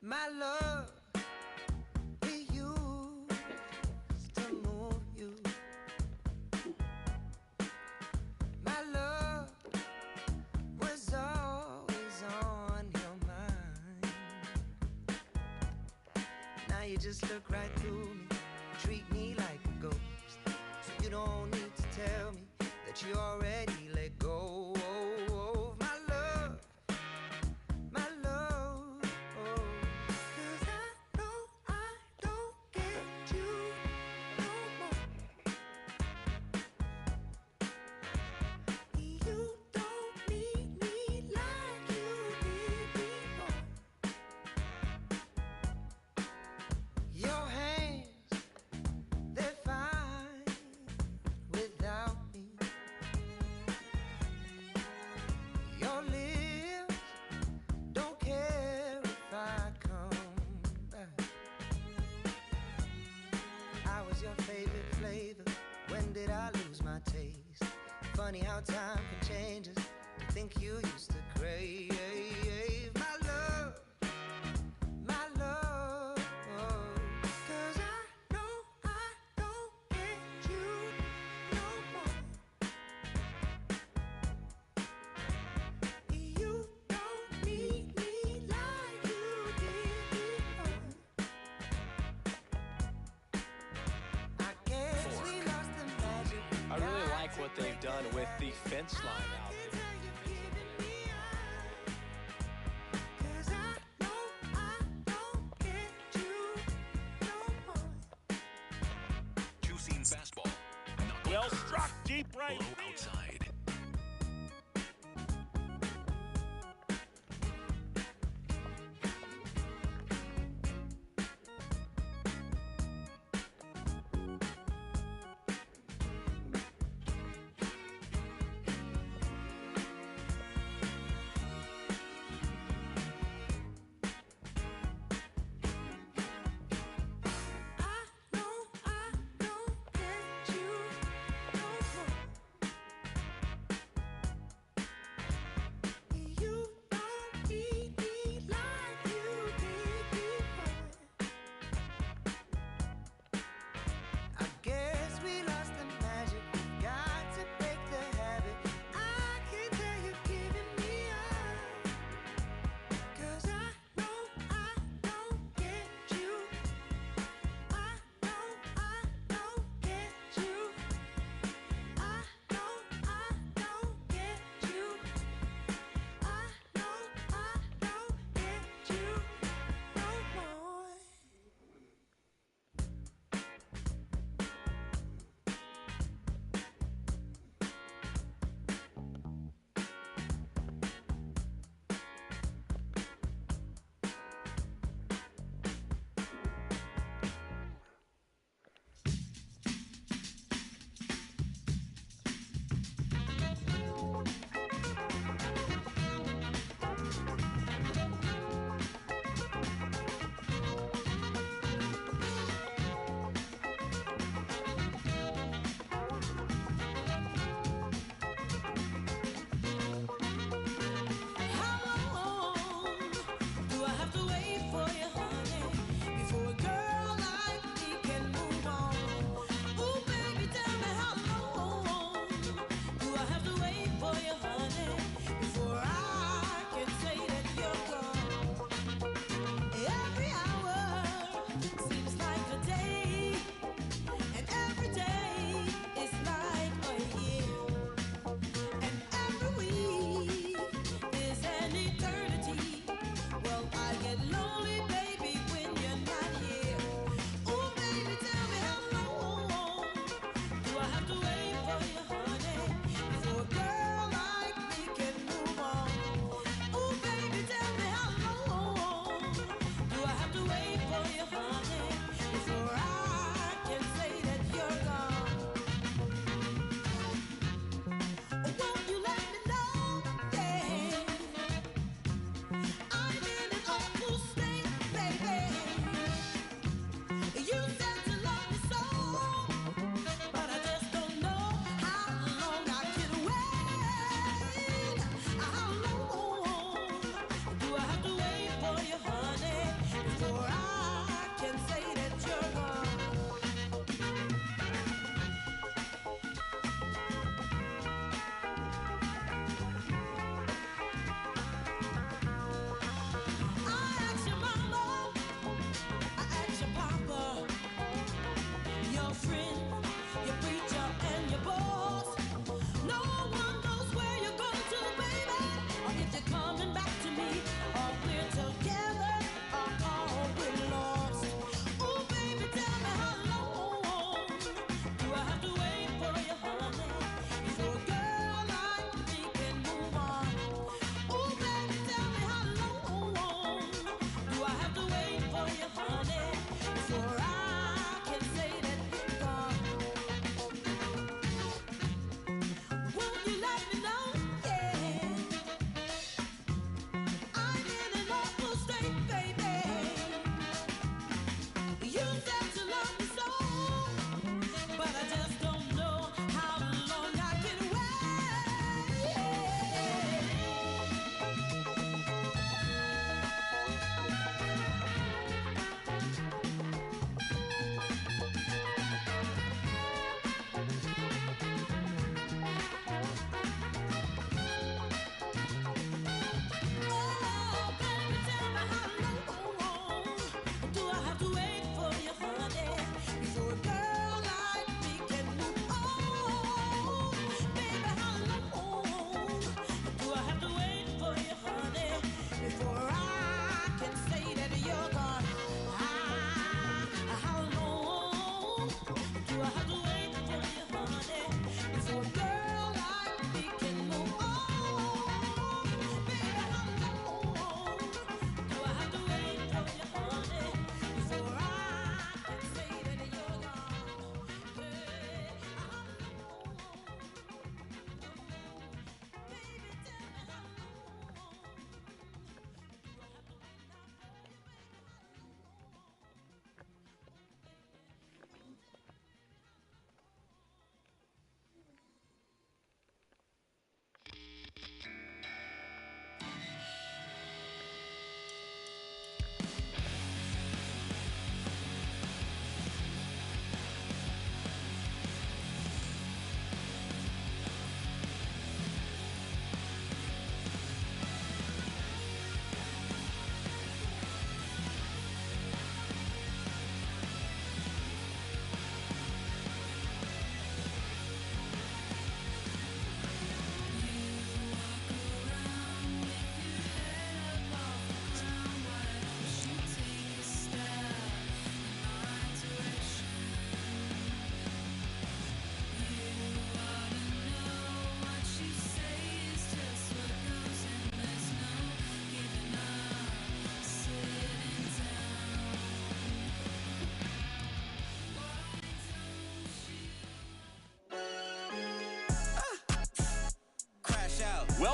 My love, we used to move you. My love was always on your mind. Now you just look right through me, treat me like a ghost. So you don't need to tell me that you already let go of my love, my love. Cause I know I don't get you no more. You don't need me like you did before. Your hands, they're fine without me. Your lips don't care if I come back. I was your favorite flavor. When did I lose my taste? Funny how time can change us. To think you used to crave my love, my love. Cause I know I don't get you no more. You don't need me like you did before. I guess we lost the magic. I really like what they've done with the fence line out there. Cause I know I don't get you no more. Juicing fastball. Knuckle Well curve. struck, deep right Low field. outside. I know I don't get you no more.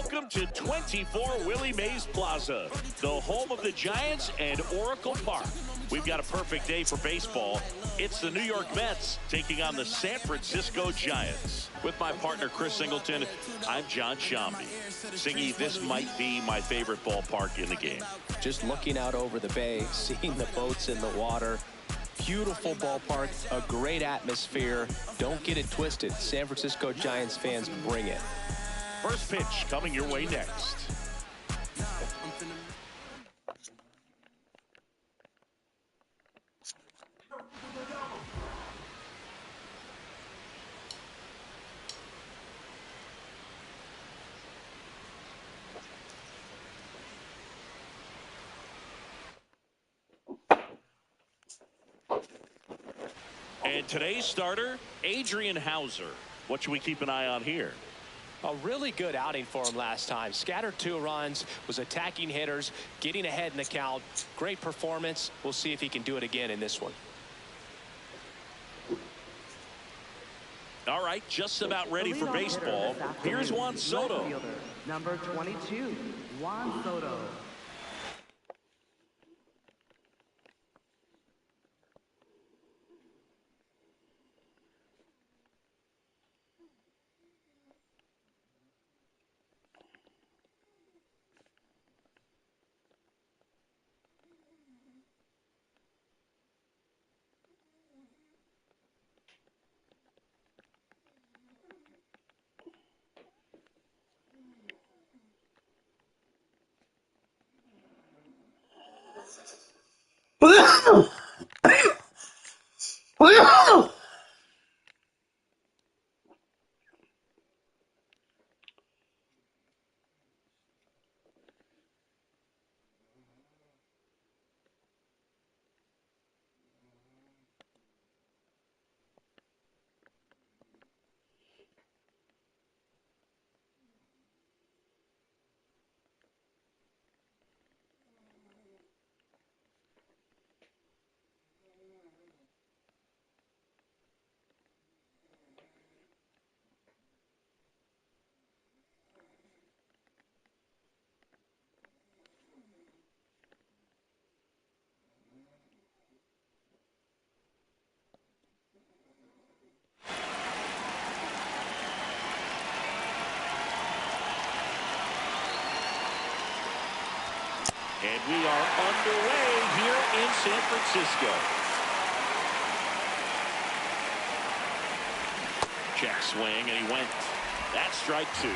Welcome to 24 Willie Mays Plaza, the home of the Giants and Oracle Park. We've got a perfect day for baseball. It's the New York Mets taking on the San Francisco Giants. With my partner, Chris Singleton, I'm John Shambi. Singy, this might be my favorite ballpark in the game. Just looking out over the bay, seeing the boats in the water. Beautiful ballpark, a great atmosphere. Don't get it twisted. San Francisco Giants fans, bring it. First pitch coming your way next. And today's starter, Adrian Hauser. What should we keep an eye on here? A really good outing for him last time. Scattered 2 runs, was attacking hitters, getting ahead in the count. Great performance. We'll see if he can do it again in this one. All right, just about ready for baseball. Here's Juan Soto. Number 22, Juan Soto. And we are underway here in San Francisco. Check swing, and he went. That's strike 2.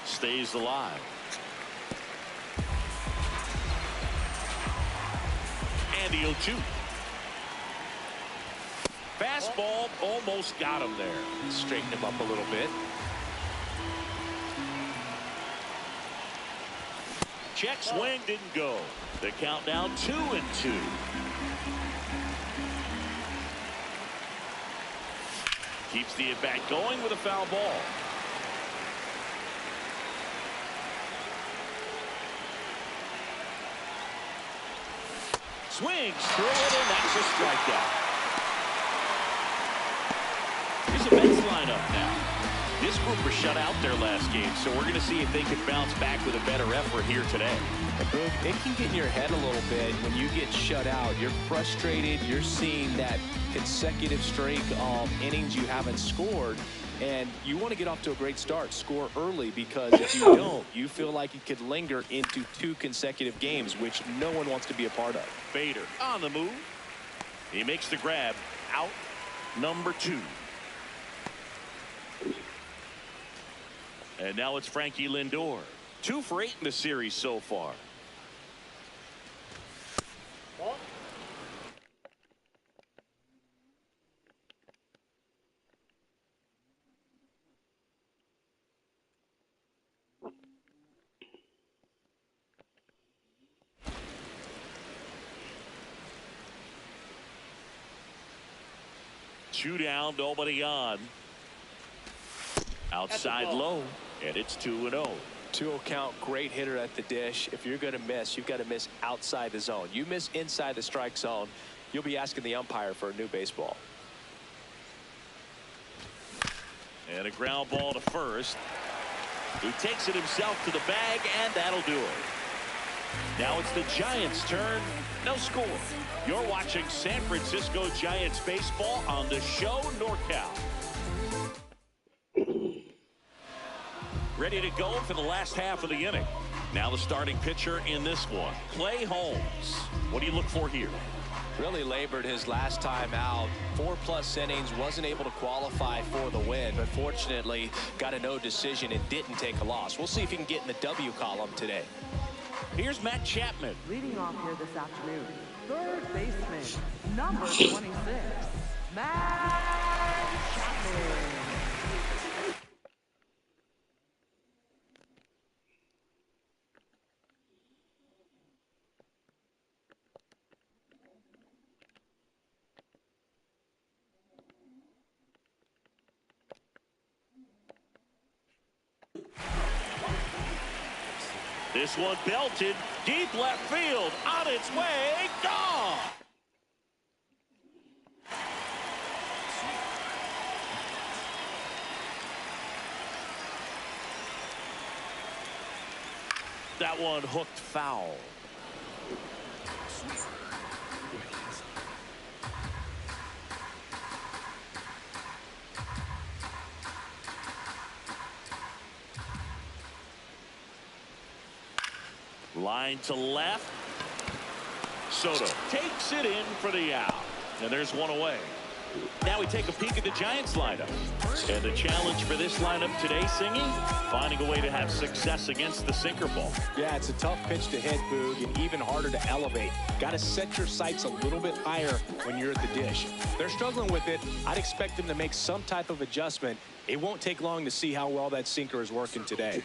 Stays alive. And the 0-2. Fastball almost got him there. Straighten him up a little bit. Check swing didn't go. The countdown 2-2. Keeps the at-bat going with a foul ball. Swings through it, and that's a strikeout. Here's a Mets lineup now. This group was shut out their last game, so we're going to see if they can bounce back with a better effort here today. It can get in your head a little bit when you get shut out. You're frustrated. You're seeing that consecutive streak of innings you haven't scored, and you want to get off to a great start, score early, because if you don't, you feel like it could linger into 2 consecutive games, which no one wants to be a part of. Bader on the move. He makes the grab. Out number 2. And now it's Frankie Lindor. 2 for 8 in the series so far. Two down, nobody on. Outside low, and it's 2-0. 2-0 count, great hitter at the dish. If you're going to miss, you've got to miss outside the zone. You miss inside the strike zone, you'll be asking the umpire for a new baseball. And a ground ball to first. He takes it himself to the bag, and that'll do it. Now it's the Giants' turn. No score. You're watching San Francisco Giants baseball on the show NorCal. Ready to go for the last half of the inning. Now the starting pitcher in this one, Clay Holmes. What do you look for here? Really labored his last time out. 4+ innings, wasn't able to qualify for the win, but fortunately got a no decision and didn't take a loss. We'll see if he can get in the W column today. Here's Matt Chapman. Leading off here this afternoon, third baseman, number 26, Matt Chapman. This one belted deep left field, on its way, gone. That one hooked foul. Line to left. Soto takes it in for the out. And there's one away. Now we take a peek at the Giants lineup. And the challenge for this lineup today, Singy, finding a way to have success against the sinker ball. Yeah, it's a tough pitch to hit, Boog, and even harder to elevate. Got to set your sights a little bit higher when you're at the dish. They're struggling with it. I'd expect them to make some type of adjustment. It won't take long to see how well that sinker is working today.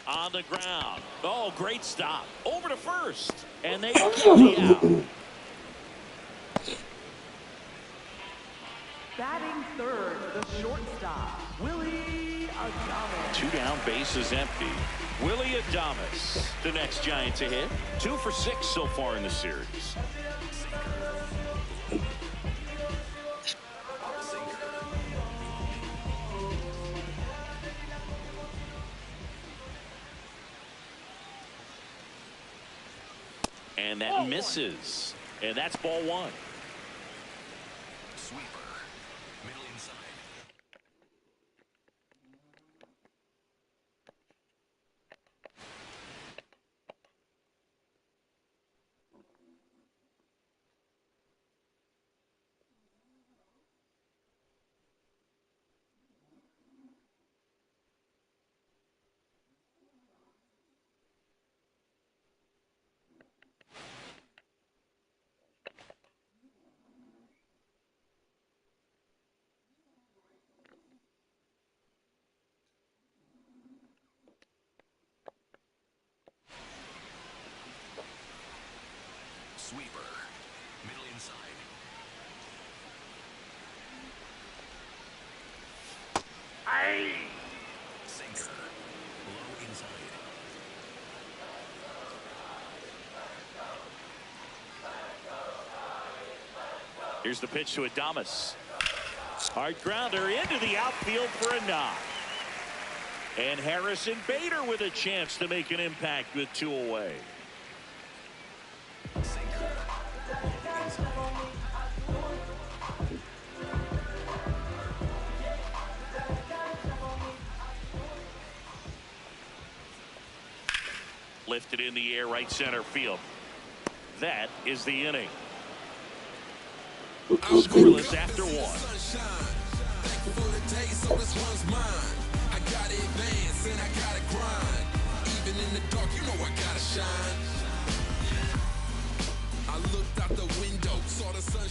On the ground. Oh, great stop. Over to first. And they get the out. Batting third, the shortstop, Willie Adames. 2 down, bases empty. Willie Adames, the next Giant to hit. 2 for 6 so far in the series. And that misses. And that's ball 1. Sweeper. Middle inside. Sweeper. Middle inside. Sinker. Low inside. Here's the pitch to Adames. Hard grounder into the outfield for a knock. And Harrison Bader with a chance to make an impact with 2 away. Lifted in the air, right center field. That is the inning. Scoreless after 1.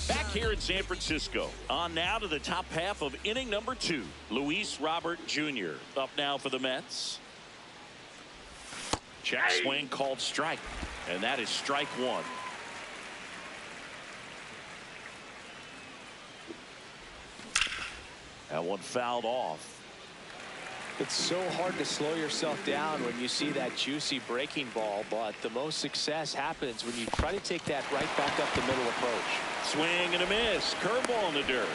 Back here in San Francisco. On now to the top half of inning number 2. Luis Robert Jr. up now for the Mets. Check swing called strike. And that is strike 1. That one fouled off. It's so hard to slow yourself down when you see that juicy breaking ball, but the most success happens when you try to take that right back up the middle approach. Swing and a miss. Curveball in the dirt.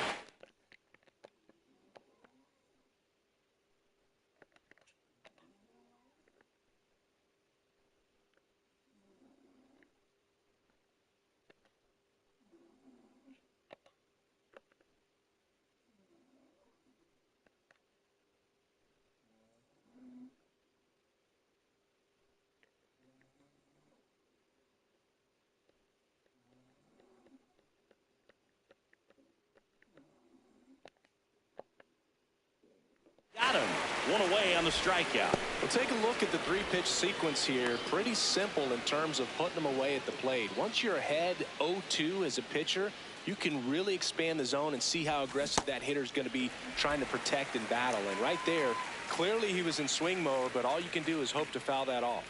Got him. One away on the strikeout. Well, take a look at the three-pitch sequence here. Pretty simple in terms of putting them away at the plate. Once you're ahead 0-2 as a pitcher, you can really expand the zone and see how aggressive that hitter is going to be trying to protect and battle. And right there, clearly he was in swing mode, but all you can do is hope to foul that off.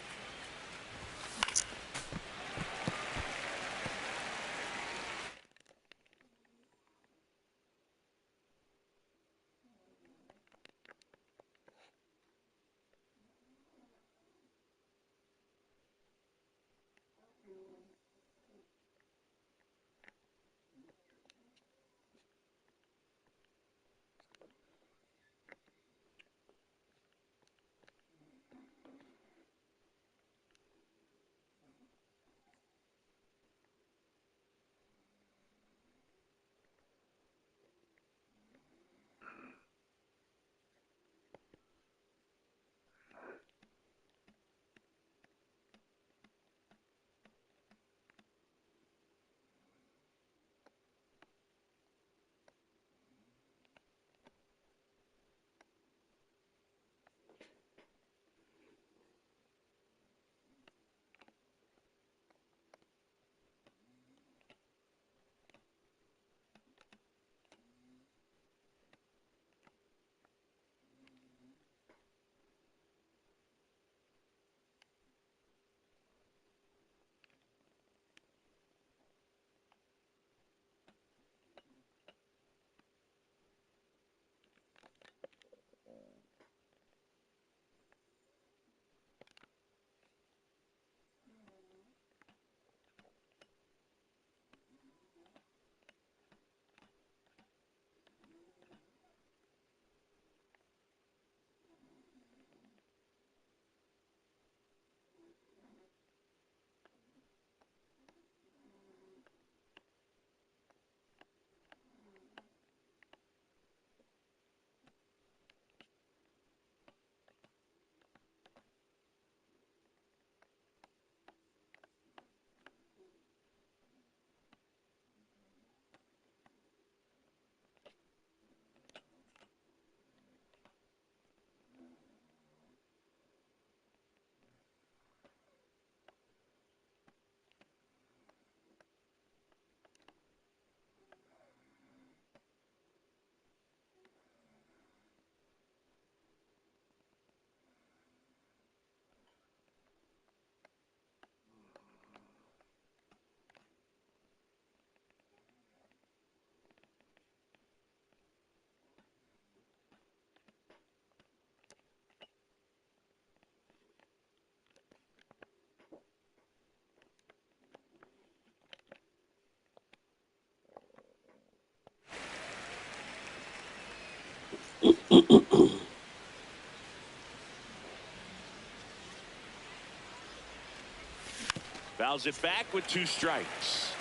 Fouls it back with 2 strikes.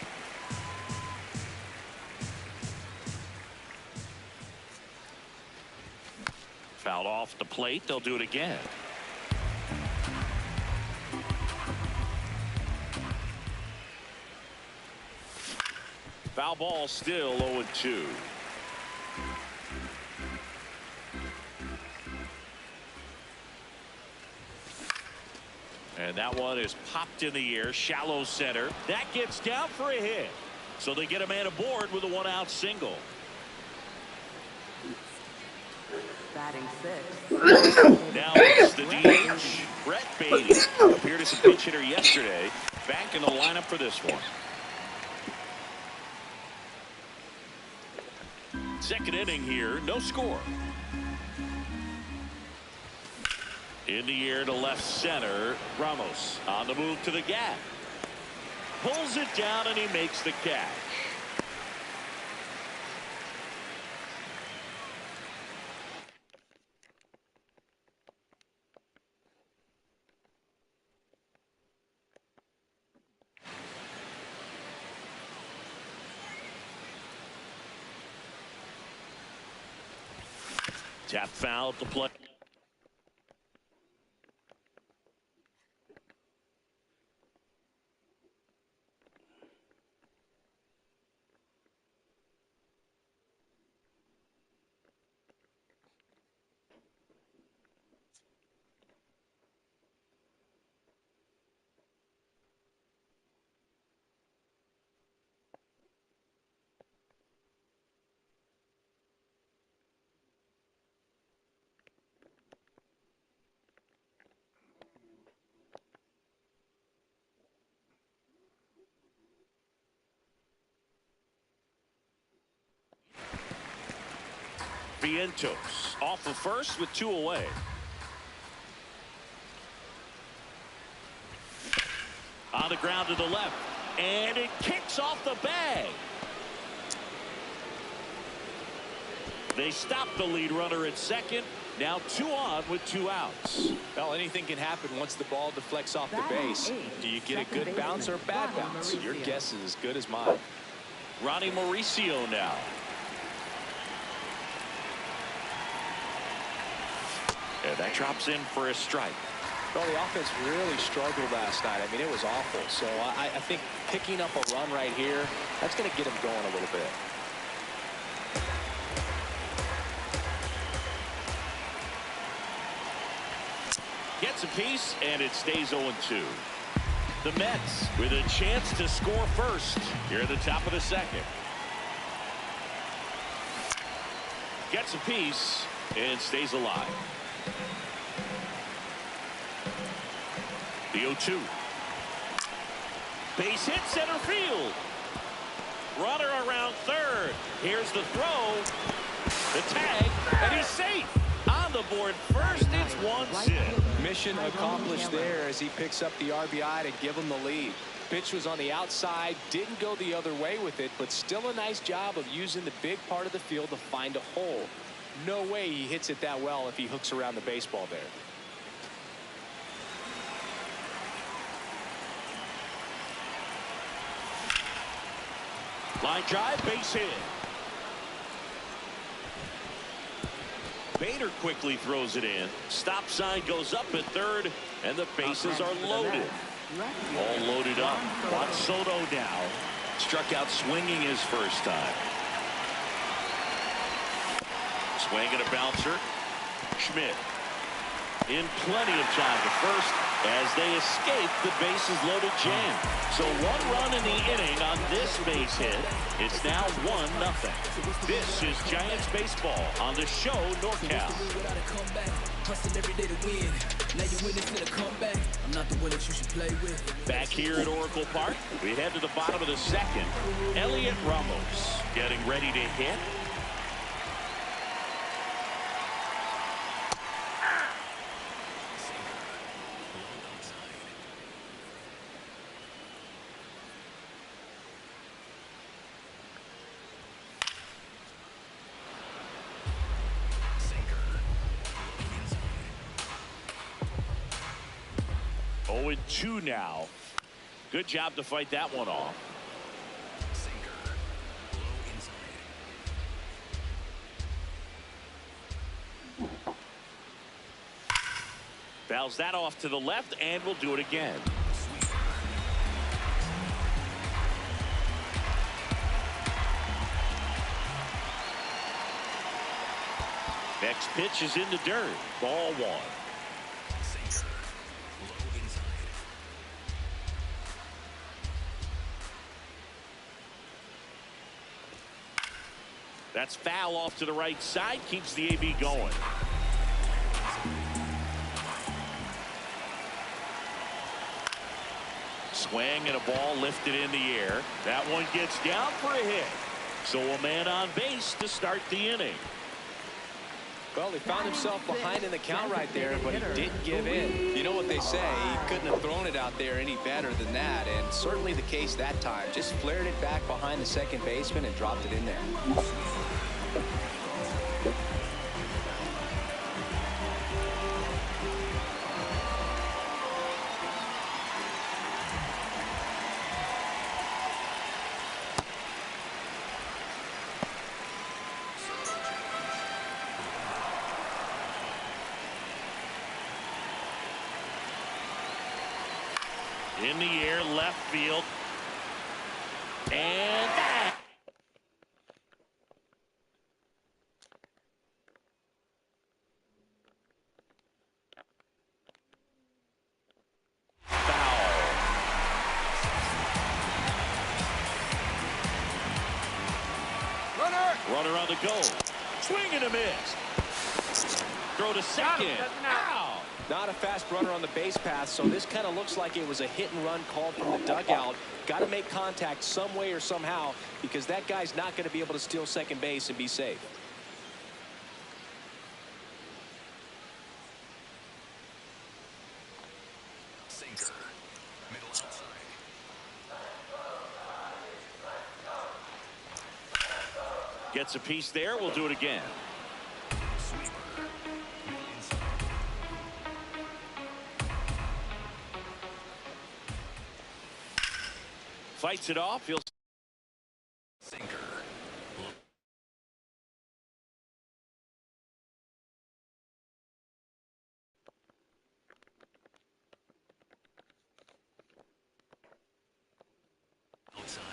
Fouled off the plate. They'll do it again. Foul ball, still 0-2. And that one is popped in the air, shallow center. That gets down for a hit. So they get a man aboard with a 1-out single. Batting 6. Now it's the DH, Brett Beatty. Appeared as a pinch hitter yesterday. Back in the lineup for this one. Second inning here, no score. In the air to left center. Ramos on the move to the gap. Pulls it down and he makes the catch. Tap foul to play. Vientos off of first with 2 away. On the ground to the left, and it kicks off the bag. They stop the lead runner at second. Now 2 on with 2 outs. Well, anything can happen once the ball deflects off the base. Do you get a good bounce or a bad bounce? Your guess is as good as mine. Ronnie Mauricio now. And that drops in for a strike. Well, the offense really struggled last night. I mean, it was awful. So I think picking up a run right here, that's going to get him going a little bit. Gets a piece, and it stays 0-2. The Mets with a chance to score first here at the top of the second. Gets a piece and stays alive. The 0-2. Base hit center field. Runner around third. Here's the throw. The tag, and he's safe. On the board first, it's 1-0. Mission accomplished there as he picks up the RBI to give him the lead. Pitch was on the outside, didn't go the other way with it, but still a nice job of using the big part of the field to find a hole. No way he hits it that well if he hooks around the baseball there. Line drive, base hit. Bader quickly throws it in. Stop sign goes up at third, and the bases are loaded. All loaded up. Juan Soto now. Struck out swinging his first time. Swing and a bouncer. Schmidt in plenty of time to first as they escape the bases loaded jam. So 1 run in the inning on this base hit. It's now 1-0. This is Giants baseball on the show NorCal. Back here at Oracle Park, we head to the bottom of the second. Elliot Ramos getting ready to hit. Oh, 2 now. Good job to fight that one off. Fouls that off to the left, and we'll do it again. Next pitch is in the dirt. Ball 1. That's foul off to the right side. Keeps the AB going. Swing and a ball lifted in the air. That one gets down for a hit. So a man on base to start the inning. Well, he found himself behind in the count right there, but he didn't give in. You know what they say, he couldn't have thrown it out there any better than that, and certainly the case that time. Just flared it back behind the second baseman and dropped it in there. In the air, left field. And that. Foul. Runner on the go. Swing and a miss. Throw to second. Out. Not a fast runner on the base path, so this kind of looks like it was a hit and run called from the dugout. Got to make contact some way or somehow, because that guy's not going to be able to steal second base and be safe. Sinker. Middle outside. Gets a piece there. We'll do it again. Sweeper. Middle inside. Fights it off. He'll Sinker. Outside.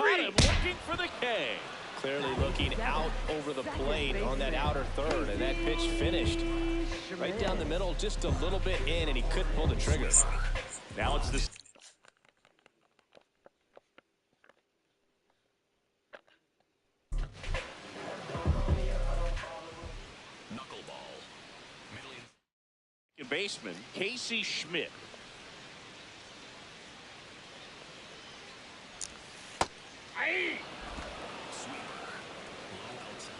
caught him looking for the K. Clearly looking out over the plate on that outer third, and that pitch finished right down the middle, just a little bit in, and he couldn't pull the trigger. Now it's this. Knuckleball. Middle Baseman Casey Schmidt. sweeper. Low outside.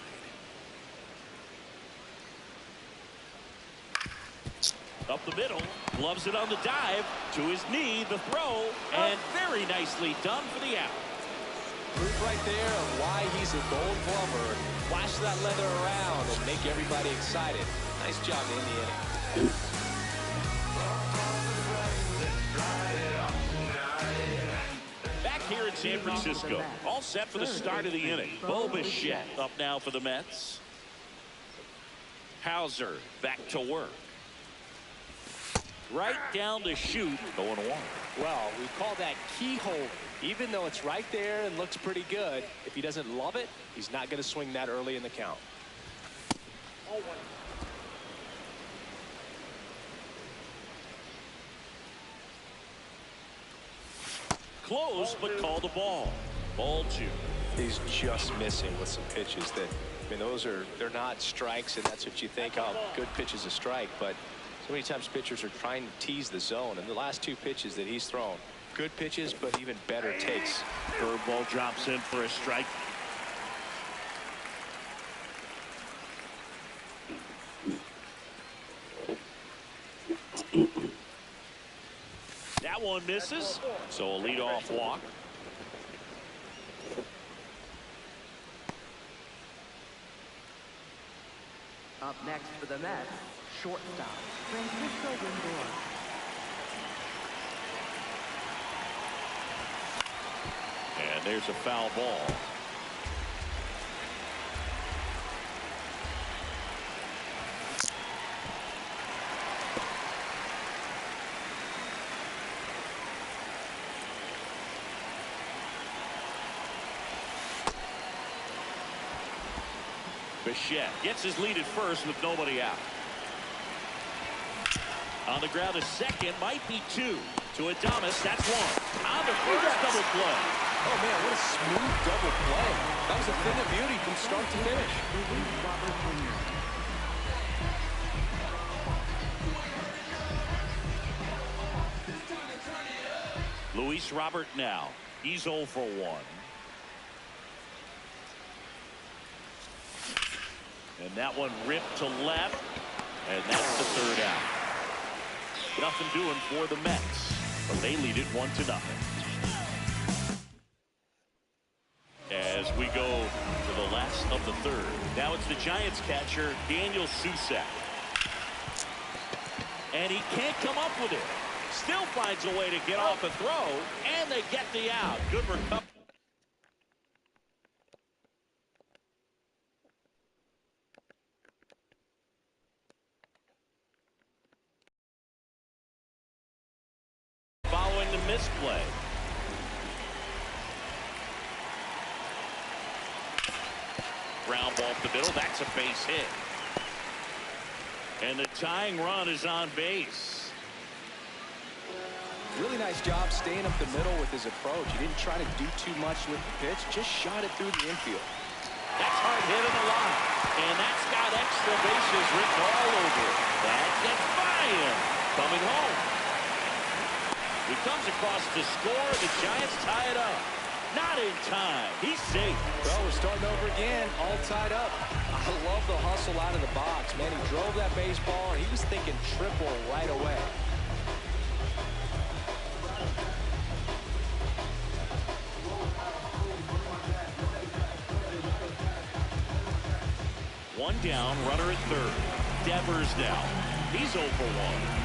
Up the middle, gloves it on the dive, to his knee, the throw, and very nicely done for the out. Proof right there of why he's a gold glover. Flash that leather around and make everybody excited. Nice job to end the inning. Back here in San Francisco, all set for the start of the inning. Bo Bichette up now for the Mets. Hauser back to work. Right down to shoot, going one. Well, we call that keyhole. Even though it's right there and looks pretty good, if he doesn't love it, he's not going to swing that early in the count. Close, but call the ball. Ball two. He's just missing with some pitches that, I mean, they're not strikes, and that's what you think, oh, good pitch is a strike, but so many times pitchers are trying to tease the zone, and the last two pitches that he's thrown, good pitches, but even better takes. Curveball drops in for a strike. That one misses, so a leadoff walk. Up next for the Mets, shortstop, Francisco Lindor. And there's a foul ball. Bichette gets his lead at first with nobody out. On the ground to second, might be two. To Adames, that's one. On the first double play. Oh, man, what a smooth double play. That was a thing of beauty from start to finish. Luis Robert now. He's 0 for 1. And that one ripped to left. And that's the third out. Nothing doing for the Mets. But they lead it 1-0. As we go to the last of the third. Now it's the Giants catcher, Daniel Susak. And he can't come up with it. Still finds a way to get off a throw. And they get the out. Good recovery. Following the misplay. Ground ball up the middle. That's a base hit. And the tying run is on base. Really nice job staying up the middle with his approach. He didn't try to do too much with the pitch. Just shot it through the infield. That's hard hit in the line. And that's got extra bases written all over it. That gets by him. Coming home. He comes across to score. The Giants tie it up. Not in time. He's safe. Well, we're starting over again. All tied up. I love the hustle out of the box. Man, he drove that baseball, and he was thinking triple right away. One down, runner at third. Devers now. He's 0 for 1.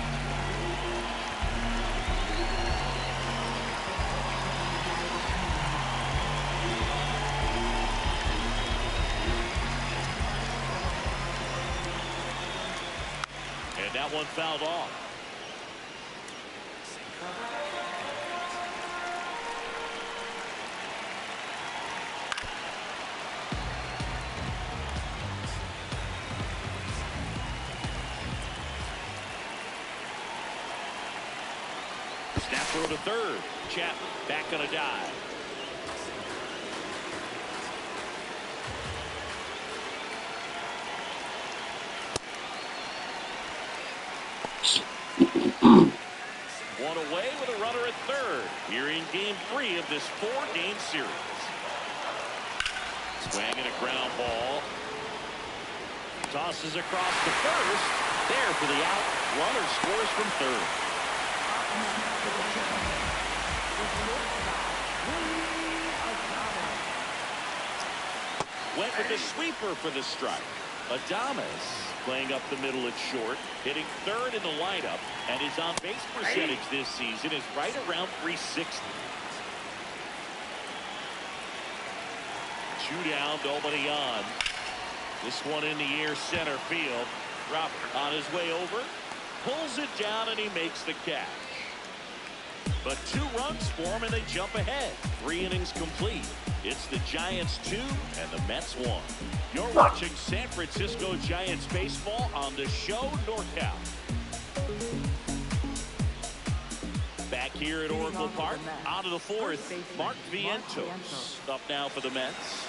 That one fouled off. Snap throw to third. Chapman back on a dive. One away with a runner at third. Here in game 3 of this 4-game series. Swinging a ground ball. Tosses across to first. There for the out. Runner scores from third. Went with the sweeper for the strike. Adames playing up the middle at short, hitting third in the lineup, and his on-base percentage this season is right around .360. Two down, nobody on. This one in the air, center field. Robert on his way over, pulls it down, and he makes the catch. But 2 runs for him, and they jump ahead. 3 innings complete. It's the Giants 2 and the Mets 1. You're watching San Francisco Giants baseball on the show NorCal. Back here at Oracle Park, out of the 4th, Mark Vientos up now for the Mets.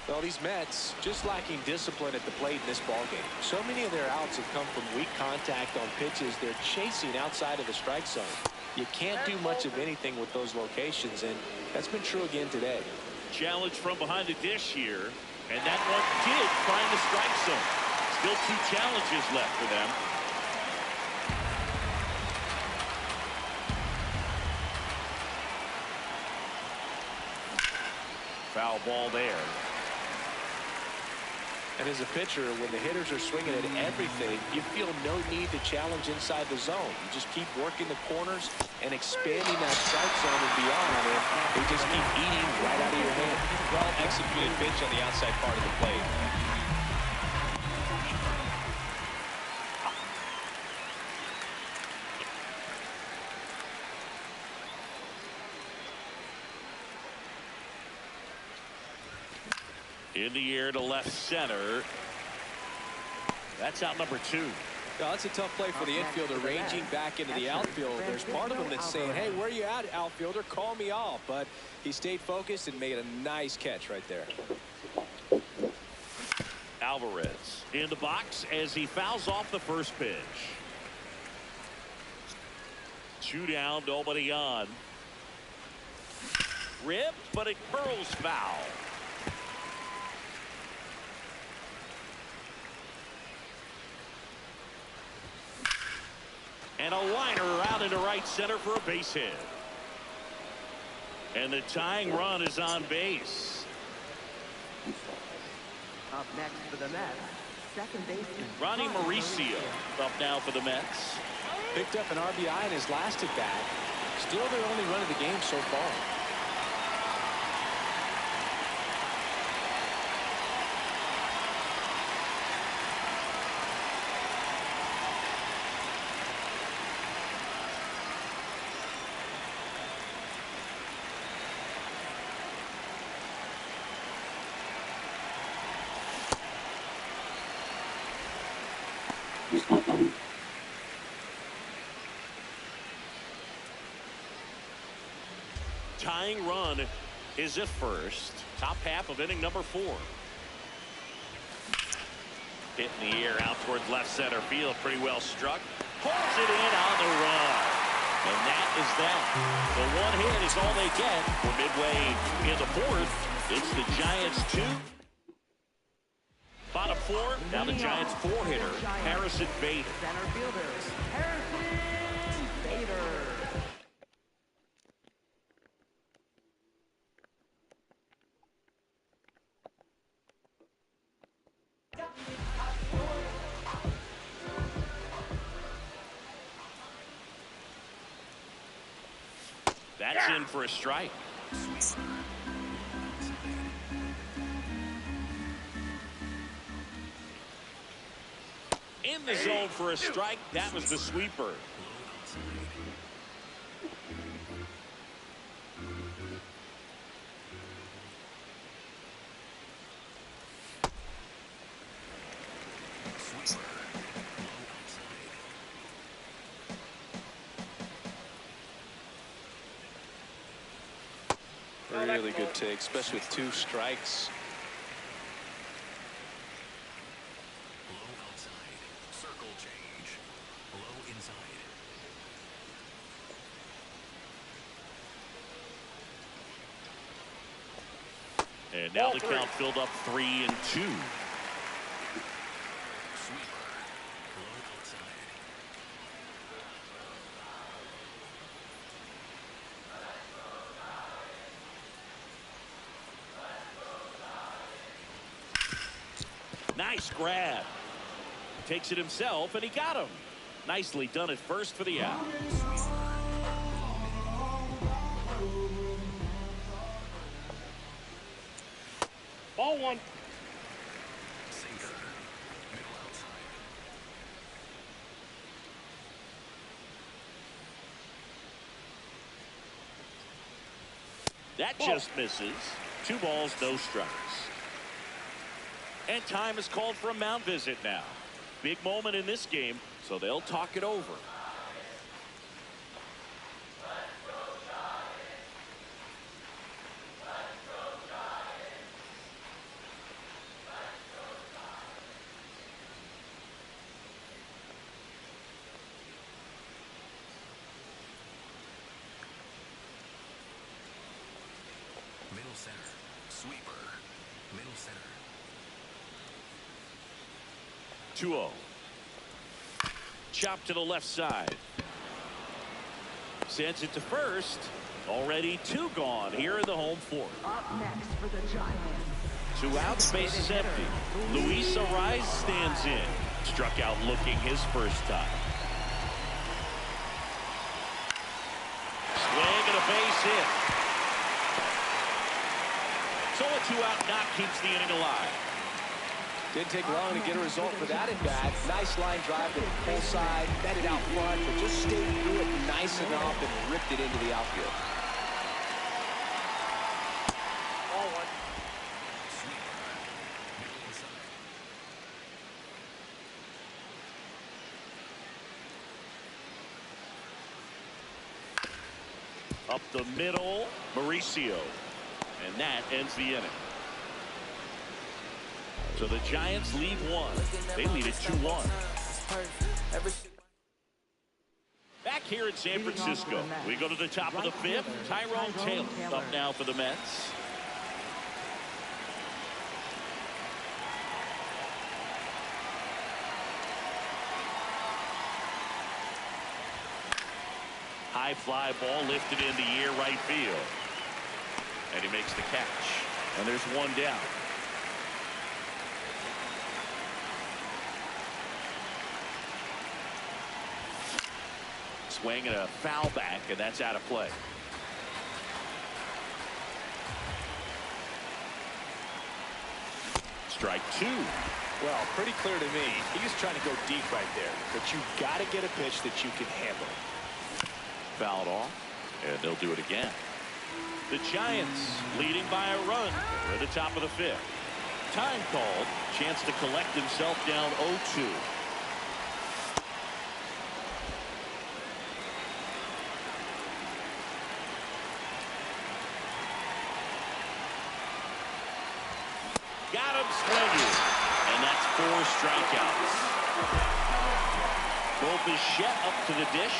Well, these Mets just lacking discipline at the plate in this ballgame. So many of their outs have come from weak contact on pitches they're chasing outside of the strike zone. You can't do much of anything with those locations, and that's been true again today. Challenge from behind the dish here, and that one did find the strike zone. Still 2 challenges left for them. Foul ball there. And as a pitcher, when the hitters are swinging at everything, you feel no need to challenge inside the zone. You just keep working the corners and expanding that strike zone and beyond, and they just keep eating right out of your hand. Well executed pitch on the outside part of the plate. In the air to left center. That's out number 2. Well, that's a tough play for the infielder, ranging back into the outfield. There's part of him that's saying, hey, where are you at, outfielder? Call me off. But he stayed focused and made a nice catch right there. Alvarez in the box as he fouls off the first pitch. 2 down, nobody on. Ripped, but it curls foul. And a liner out into right center for a base hit. And the tying run is on base. Up next for the Mets, second baseman Ronnie Mauricio up now for the Mets. Picked up an RBI in his last at bat. Still their only run of the game so far. Tying run is at first. Top half of inning number 4. Hit in the air out towards left center field. Pretty well struck. Pulls it in on the run. And that is that. The one hit is all they get. We're midway in the 4th. It's the Giants 2. Bottom 4. Now the Giants 4-hitter, Harrison Bader. center fielder Harrison Bader. That's in for a strike. In the zone for a strike. That was the sweeper. Really good take, especially with 2 strikes. Low outside. Circle change. Low inside. And now the count filled up 3-2. Sweeper. Low outside. Nice grab. Takes it himself, and he got him. Nicely done at first for the out. Ball 1. Sinker. Middle outside. That just misses. 2 balls, no strikes. And time is called for a mound visit now. Big moment in this game, so they'll talk it over. Middle center. Sweeper. Middle center. 2-0. Chop to the left side. Sends it to first. Already 2 gone here in the home 4th. Up next for the Giants, 2 out, space is empty. Luis Ariz stands in. Struck out looking his first time. Swing and a base hit. So a 2-out knock keeps the inning alive. Didn't take long to get a result for that at bat. Nice line drive to the pull side, met it out front, but just stayed through it nice enough and ripped it into the outfield. Ball 1. Sweeper. Middle inside. Up the middle, Mauricio. And that ends the inning. So the Giants lead 1. They lead it 2-1. Every Back here in San Francisco. We go to the top of the fifth. Tyrone Taylor up now for the Mets. High fly ball lifted in the air right field. And he makes the catch. And there's one down. Swing and a foul back, and that's out of play. Strike two. Well, pretty clear to me. He's trying to go deep right there. But you've got to get a pitch that you can handle. Fouled off, and they'll do it again. The Giants leading by a run. We're at the top of the fifth. Time called. Chance to collect himself down 0-2. Got him swinging. And that's 4 strikeouts. Bo Bichette up to the dish.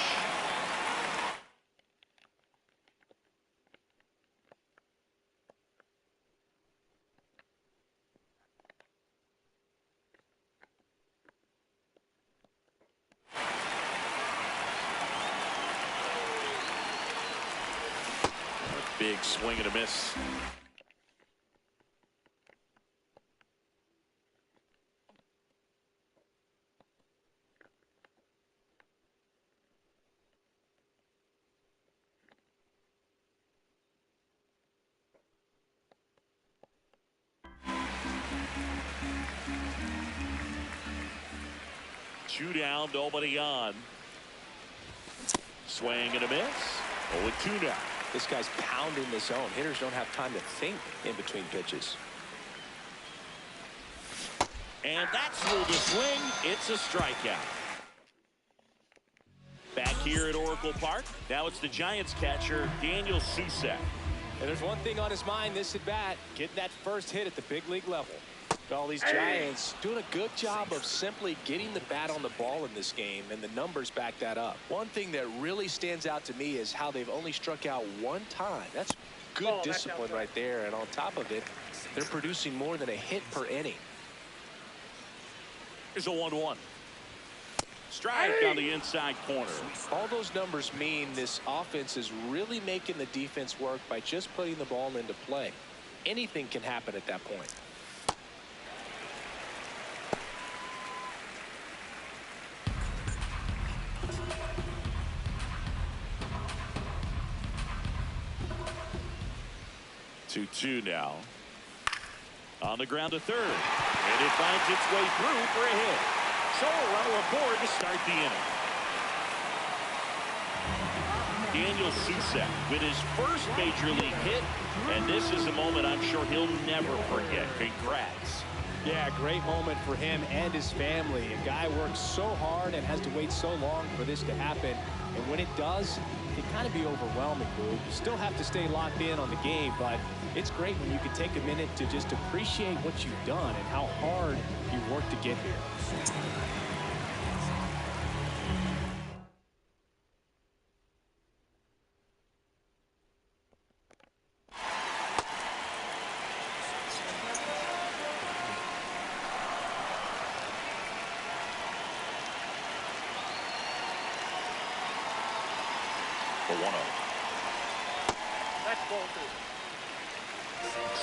Big swing and a miss. Two down, nobody on. Swing and a miss. 0-2 now. This guy's pounding the zone. Hitters don't have time to think in between pitches. And that's ruled a swing. It's a strikeout. Back here at Oracle Park. Now it's the Giants catcher, Daniel Susak. And there's one thing on his mind this at bat. Getting that first hit at the big league level. All these Giants doing a good job of simply getting the bat on the ball in this game, and the numbers back that up. One thing that really stands out to me is how they've only struck out one time. That's good discipline right there, and on top of it, they're producing more than a hit per inning. Here's a 1-1. Strike on the inside corner. All those numbers mean this offense is really making the defense work by just putting the ball into play. Anything can happen at that point. Two now. On the ground to third. And it finds its way through for a hit. So a runner aboard to start the inning. Daniel Susak with his first major league hit. And this is a moment I'm sure he'll never forget. Congrats. Yeah, great moment for him and his family. A guy works so hard and has to wait so long for this to happen. And when it does, it can kind of be overwhelming, Boo. You still have to stay locked in on the game, but it's great when you can take a minute to just appreciate what you've done and how hard you worked to get here. For 1-0. That's ball two.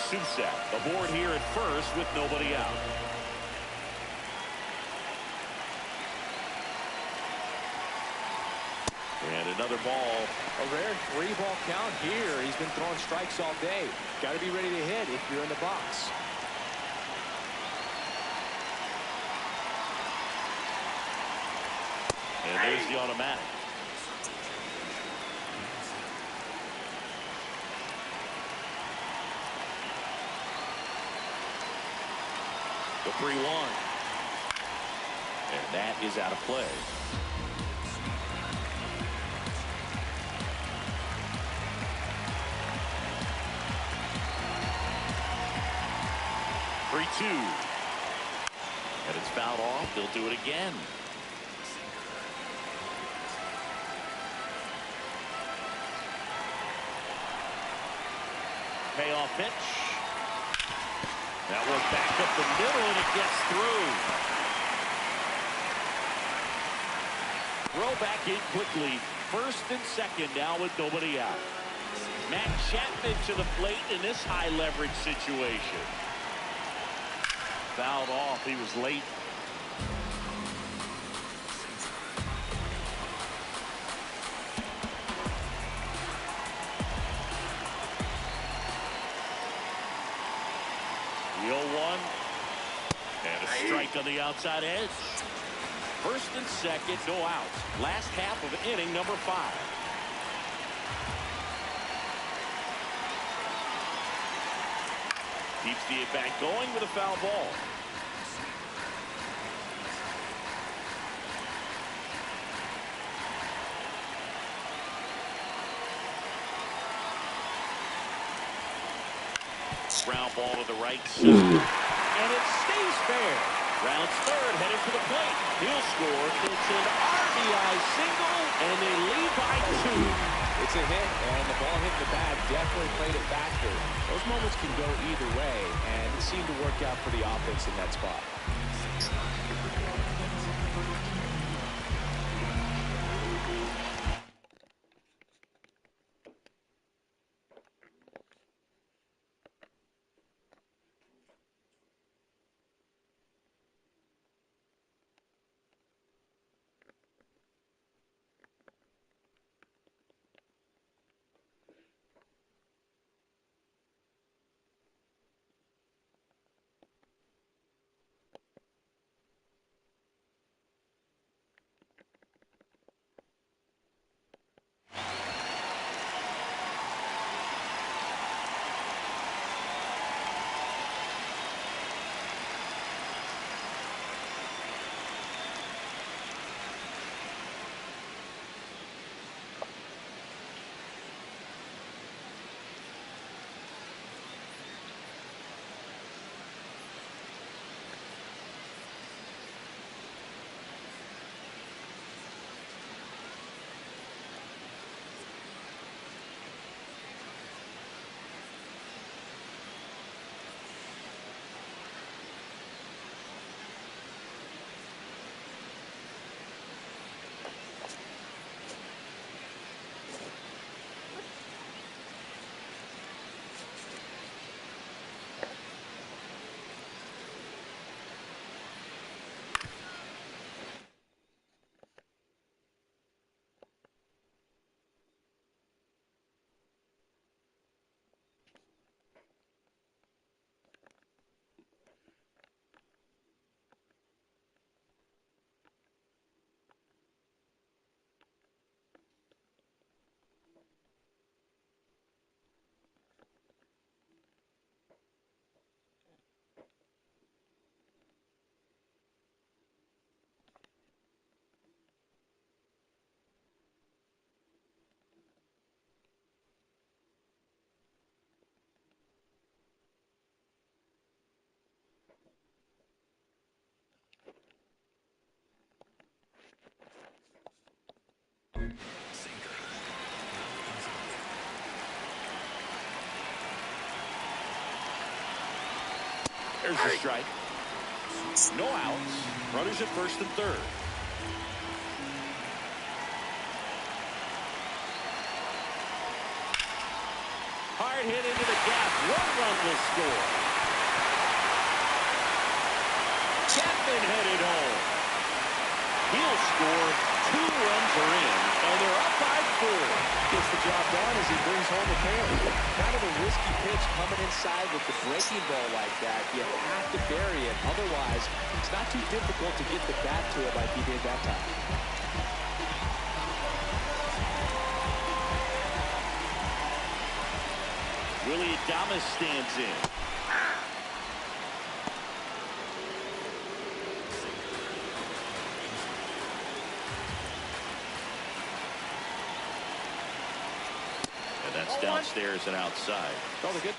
Susak aboard here at first with nobody out. And another ball. A rare 3-ball count here. He's been throwing strikes all day. Got to be ready to hit if you're in the box. And there's the automatic. The 3-1. And that is out of play. And it's fouled off. They'll do it again. payoff pitch. That one back up the middle, and it gets through. Throw back in quickly. First and second now with nobody out. Matt Chapman to the plate in this high leverage situation. Fouled off. He was late. The 0-1. And a strike on the outside edge. First and second, no outs. Last half of inning number 5. Keeps the at-bat going with a foul ball. Ground ball to the right side. And it stays fair. Rounds third, headed for the plate. He'll score. It's an RBI single, and they lead by 2. It's a hit, and the ball hitting the bag definitely played a factor. Those moments can go either way, and it seemed to work out for the offense in that spot. There's a strike. No outs. Runners at first and third. Hard hit into the gap. 1 run will score. Chapman headed home. He'll score. 2 runs are in, and they're up by 4. Gets the job done as he brings home the pair. Kind of a risky pitch coming inside with the breaking ball like that. You have to bury it. Otherwise, it's not too difficult to get the bat to it like he did that time. Willie Adames stands in. And that's downstairs and outside. Called a good.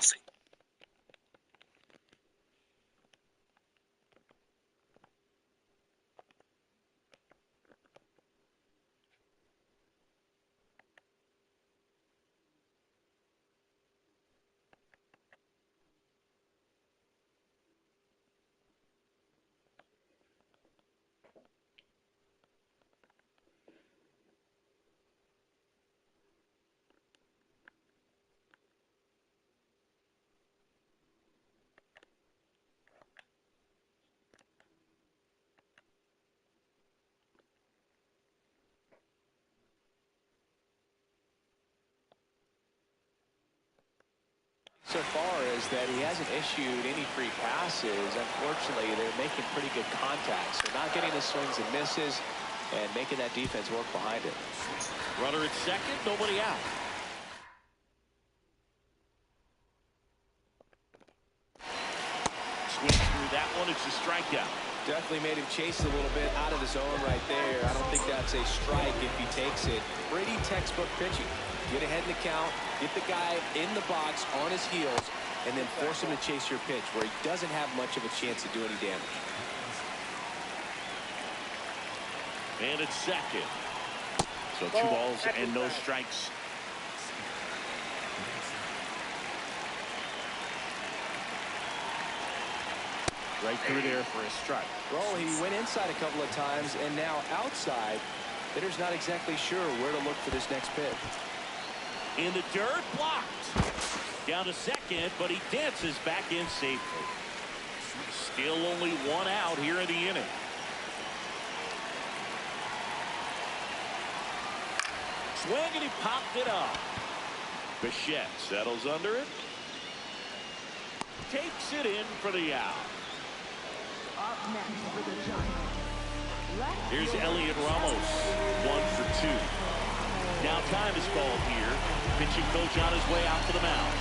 So far is that he hasn't issued any free passes. Unfortunately, they're making pretty good contacts. They're not getting the swings and misses and making that defense work behind it. Runner at second, nobody out. Swings through that one. It's a strikeout. Definitely made him chase a little bit out of the zone right there. I don't think that's a strike if he takes it. Pretty textbook pitching. Get ahead in the count, get the guy in the box on his heels, and then force him to chase your pitch where he doesn't have much of a chance to do any damage. And it's second. So 2 balls and no strikes. Right through there for a strike. Well, he went inside a couple of times, and now outside. Hitter's not exactly sure where to look for this next pitch. In the dirt, blocked. Down to second, but he dances back in safely. Still only 1 out here in the inning. Swing, and he popped it up. Bichette settles under it. Takes it in for the out. Up next for the Giants. Here's Elliot Ramos, 1 for 2. Now time is called here. Pitching coach on his way out to the mound.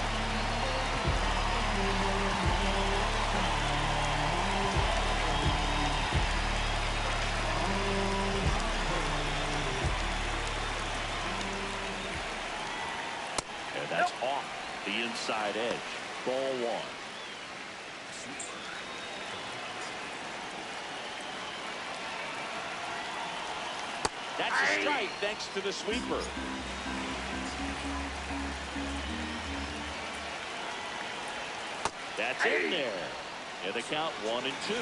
And that's off the inside edge. Ball 1. That's a strike thanks to the sweeper. That's in there. And the count 1 and 2.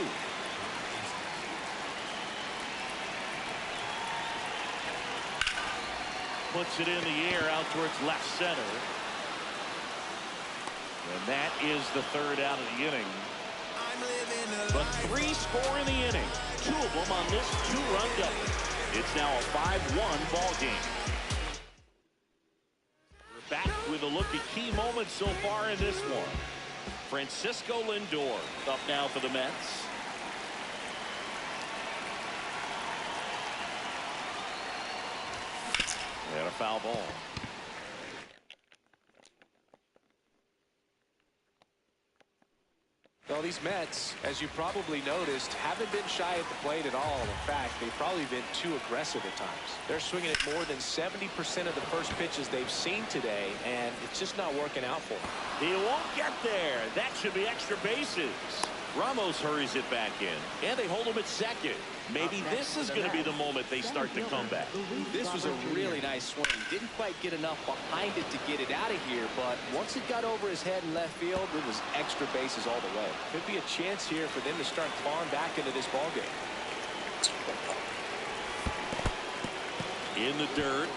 Puts it in the air out towards left center. And that is the 3rd out of the inning. But 3 score in the inning. 2 of them on this 2-run double. It's now a 5-1 ball game. We're back with a look at key moments so far in this one. Francisco Lindor up now for the Mets. And a foul ball. Well, these Mets, as you probably noticed, haven't been shy at the plate at all. In fact, they've probably been too aggressive at times. They're swinging at more than 70% of the first pitches they've seen today, and it's just not working out for them. He won't get there. That should be extra bases. Ramos hurries it back in, and they hold him at second. Maybe this is going to be the moment they start to come back. This was a really nice swing. Didn't quite get enough behind it to get it out of here, but once it got over his head in left field, it was extra bases all the way. Could be a chance here for them to start clawing back into this ball game. In the dirt.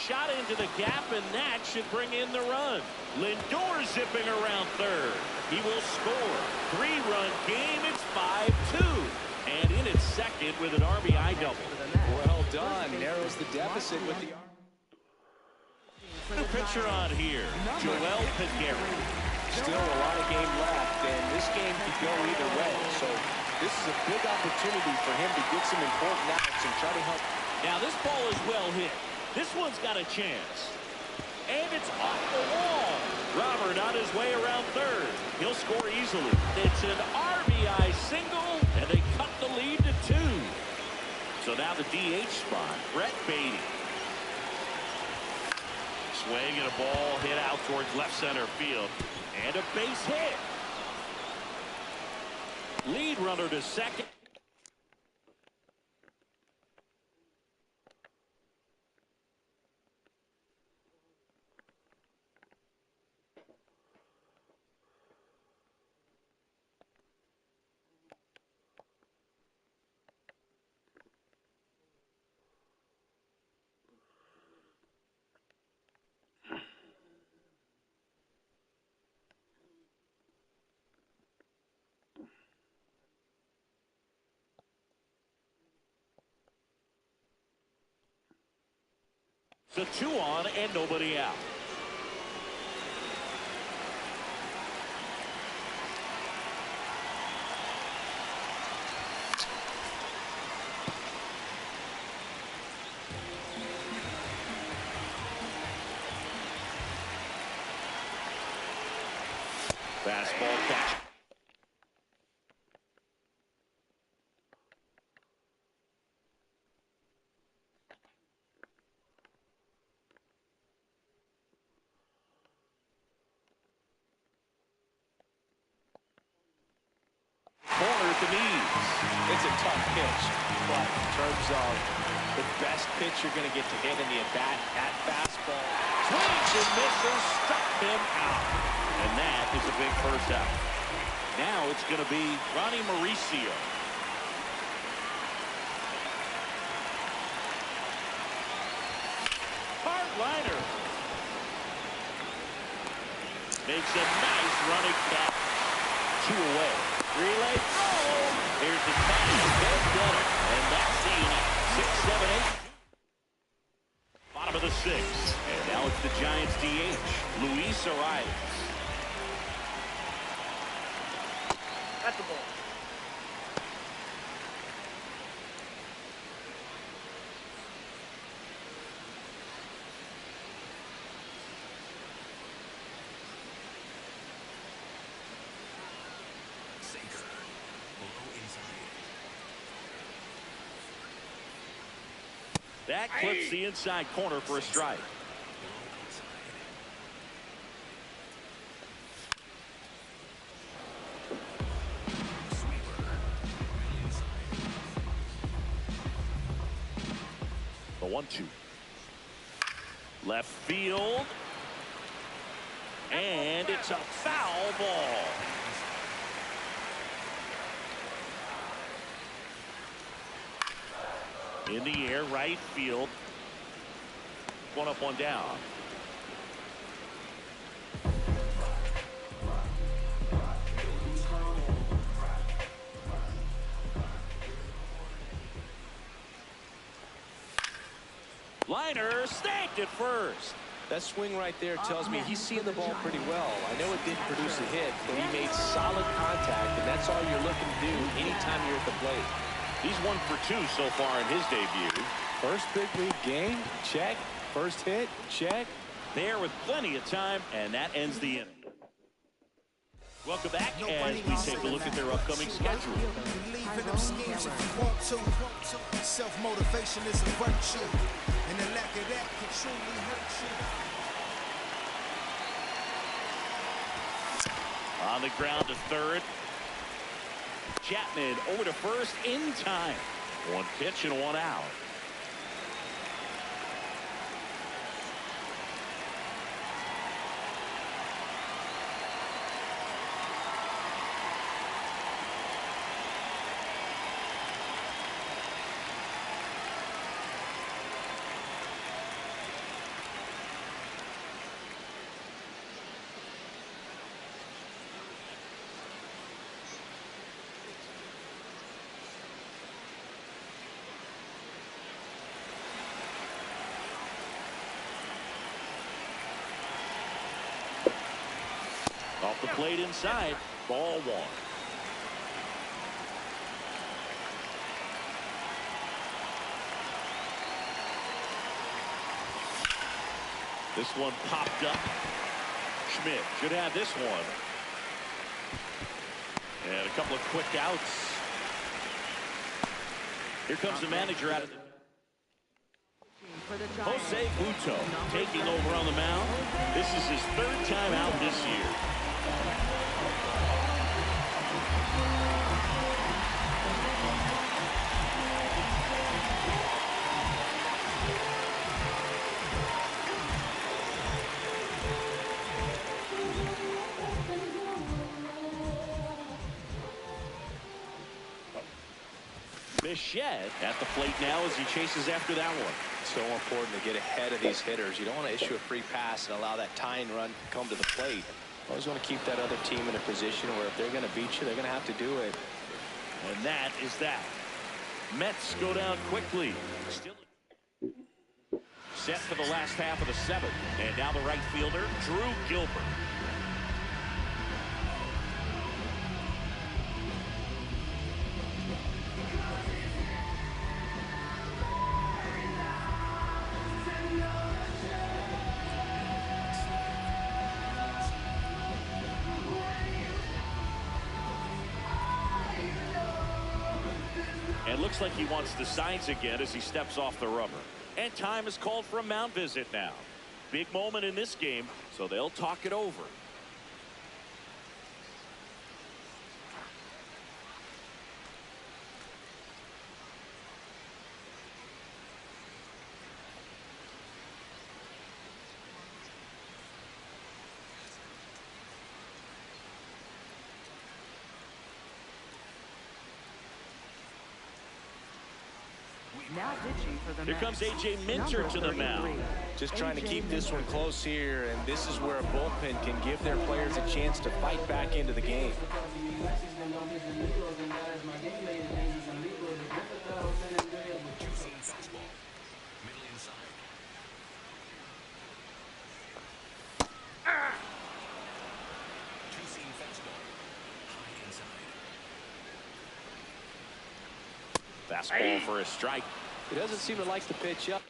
Shot into the gap, and that should bring in the run. Lindor zipping around third. He will score. 3-run game. It's 5-2. And in at second with an RBI double. Well done. Narrows the deficit with the... The pitcher on here, Joel Padre. Still a lot of game left, and this game could go either way. So this is a big opportunity for him to get some important outs and try to help. Now this ball is well hit. This one's got a chance. And it's off the wall. Robert on his way around third. He'll score easily. It's an RBI single, and they cut the lead to 2. So now the DH spot, Brett Beatty. Swing and a ball hit out towards left center field. And a base hit. Lead runner to second. So 2 on and nobody out. Fastball catch. Corner at the knees. It's a tough pitch, but in terms of the best pitch you're going to get to hit in the at-bat, that fastball. Swings and misses, struck him out. And that is a big first out. Now it's going to be Ronnie Mauricio. Hard liner. Makes a nice running catch. 2 away. Relay throw. Here's the time. They've done it. And that's the inning. 6, 7, 8. Bottom of the 6th. And now it's the Giants DH, Luis Arias. At the ball. Sinker. Low inside. That clips the inside corner for a strike. Low outside. Sweeper. High inside. The 1-2. Left field. And it's a foul ball. In the air, right field. 1 up, 1 down. Liner snagged at first. That swing right there tells me he's seeing the ball pretty well. I know it didn't produce a hit, but he made solid contact, and that's all you're looking to do anytime you're at the plate. He's 1 for 2 so far in his debut. First big league game, check. First hit, check. There with plenty of time, and that ends the inning. Welcome back as we take a look at their upcoming schedule. Believe in them schemes if you want to. Self-motivation is a virtue, and the lack of that can truly hurt you. On the ground to third. Chapman over to first in time. 1 pitch and 1 out. Off the plate inside. Ball 1. This one popped up. Schmidt should have this one. And a couple of quick outs. Here comes the manager out of the Jose Buto taking over on the mound. This is his 3rd time out this year. Bichette at the plate now as he chases after that one. So important to get ahead of these hitters. You don't want to issue a free pass and allow that tying run to come to the plate. You always want to keep that other team in a position where if they're going to beat you, they're going to have to do it. And that is that. Mets go down quickly. Still set for the last half of the seventh. And now the right fielder, Drew Gilbert. And looks like he wants the signs again as he steps off the rubber. And time is called for a mound visit now. Big moment in this game, so they'll talk it over. Now pitching for the Here comes A.J. Minter to the mound. Just trying to keep this one close here, and this is where a bullpen can give their players a chance to fight back into the game. Two-seam fastball. Middle inside. Two-seam fastball. High inside. Fastball for a strike. He doesn't seem to like the pitch up.